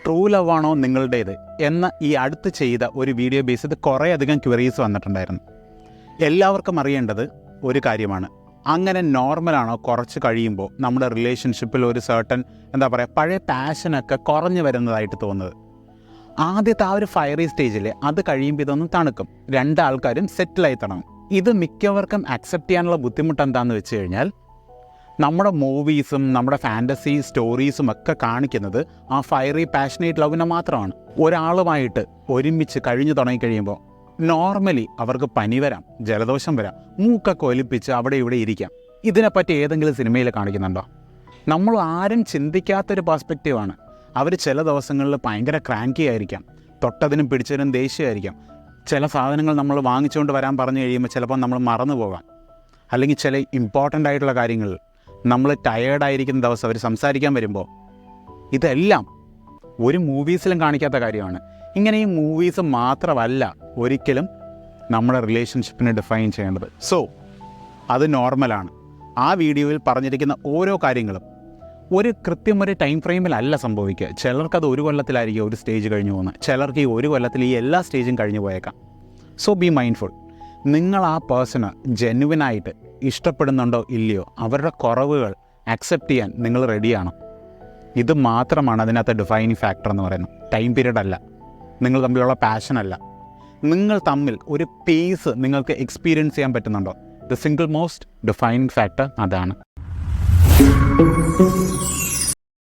True love ആണോ നിങ്ങളുടേത് എന്ന ഈ അടുത്ത് ചെയ്ത ഒരു വീഡിയോ ബേസ് ചെയ്ത് കുറേയധികം ക്വറീസ് വന്നിട്ടുണ്ടായിരുന്നു. എല്ലാവർക്കും അറിയേണ്ടത് ഒരു കാര്യമാണ്, അങ്ങനെ നോർമലാണോ കുറച്ച് കഴിയുമ്പോൾ നമ്മുടെ റിലേഷൻഷിപ്പിൽ ഒരു സർട്ടൻ പഴയ പാഷനൊക്കെ കുറഞ്ഞു വരുന്നതായിട്ട് തോന്നുന്നത്. ആദ്യത്തെ ആ ഒരു ഫയറി സ്റ്റേജിൽ അത് കഴിയുമ്പോൾ ഇതൊന്നും തണുക്കും, രണ്ടാൾക്കാരും സെറ്റിലായി തുടങ്ങും. ഇത് മിക്കവർക്കും അക്സെപ്റ്റ് ചെയ്യാനുള്ള ബുദ്ധിമുട്ട് എന്താണെന്ന് വെച്ച് കഴിഞ്ഞാൽ, നമ്മുടെ മൂവീസും നമ്മുടെ ഫാൻറ്റസി സ്റ്റോറീസും ഒക്കെ കാണിക്കുന്നത് ആ ഫയറി പാഷനേറ്റ് ലവിനെ മാത്രമാണ്. ഒരാളുമായിട്ട് ഒരുമിച്ച് കഴിഞ്ഞു തുടങ്ങിക്കഴിയുമ്പോൾ നോർമലി അവർക്ക് പനി വരാം, ജലദോഷം വരാം, മൂക്കൊക്കെ ഒലിപ്പിച്ച് അവിടെ ഇവിടെ ഇരിക്കാം. ഇതിനെപ്പറ്റി ഏതെങ്കിലും സിനിമയിൽ കാണിക്കുന്നുണ്ടോ? നമ്മൾ ആരും ചിന്തിക്കാത്തൊരു പെർസ്പെക്റ്റീവാണ്. അവർ ചില ദിവസങ്ങളിൽ ഭയങ്കര ക്രാങ്കി ആയിരിക്കാം, തൊട്ടതിനും പിടിച്ചതിനും ദേഷ്യമായിരിക്കാം. ചില സാധനങ്ങൾ നമ്മൾ വാങ്ങിച്ചുകൊണ്ട് വരാൻ പറഞ്ഞു കഴിയുമ്പോൾ ചിലപ്പോൾ നമ്മൾ മറന്നു പോകാം. അല്ലെങ്കിൽ ചില ഇമ്പോർട്ടൻ്റ് ആയിട്ടുള്ള കാര്യങ്ങൾ നമ്മൾ ടയേർഡായിരിക്കുന്ന ദിവസം അവർ സംസാരിക്കാൻ വരുമ്പോൾ, ഇതെല്ലാം ഒരു മൂവീസിലും കാണിക്കാത്ത കാര്യമാണ്. ഇങ്ങനെ ഈ മൂവീസ് മാത്രമല്ല ഒരിക്കലും നമ്മുടെ റിലേഷൻഷിപ്പിനെ ഡിഫൈൻ ചെയ്യേണ്ടത്. സോ അത് നോർമലാണ്. ആ വീഡിയോയിൽ പറഞ്ഞിരിക്കുന്ന ഓരോ കാര്യങ്ങളും ഒരു ടൈം ഫ്രെയിമിലല്ല സംഭവിക്കുക. ചിലർക്കത് ഒരു കൊല്ലത്തിലായിരിക്കും ഒരു സ്റ്റേജ് കഴിഞ്ഞു പോകുന്നത്, ചിലർക്ക് ഈ ഒരു കൊല്ലത്തിൽ ഈ എല്ലാ സ്റ്റേജും കഴിഞ്ഞു പോയേക്കാം. So B mindful. നിങ്ങൾ ആ പേഴ്സണ് ജെന്യുവനായിട്ട് ഇഷ്ടപ്പെടുന്നുണ്ടോ ഇല്ലയോ, അവരുടെ കുറവുകൾ അക്സെപ്റ്റ് ചെയ്യാൻ നിങ്ങൾ റെഡിയാണോ? ഇത് മാത്രമാണ് അതിനകത്ത് ഡിഫൈനിങ് ഫാക്ടർ എന്ന് പറയുന്നത്. ടൈം പീരീഡ് അല്ല, നിങ്ങൾ തമ്മിലുള്ള പാഷനല്ല, നിങ്ങൾ തമ്മിൽ ഒരു പേസ് നിങ്ങൾക്ക് എക്സ്പീരിയൻസ് ചെയ്യാൻ പറ്റുന്നുണ്ടോ? The single most defining factor അതാണ്.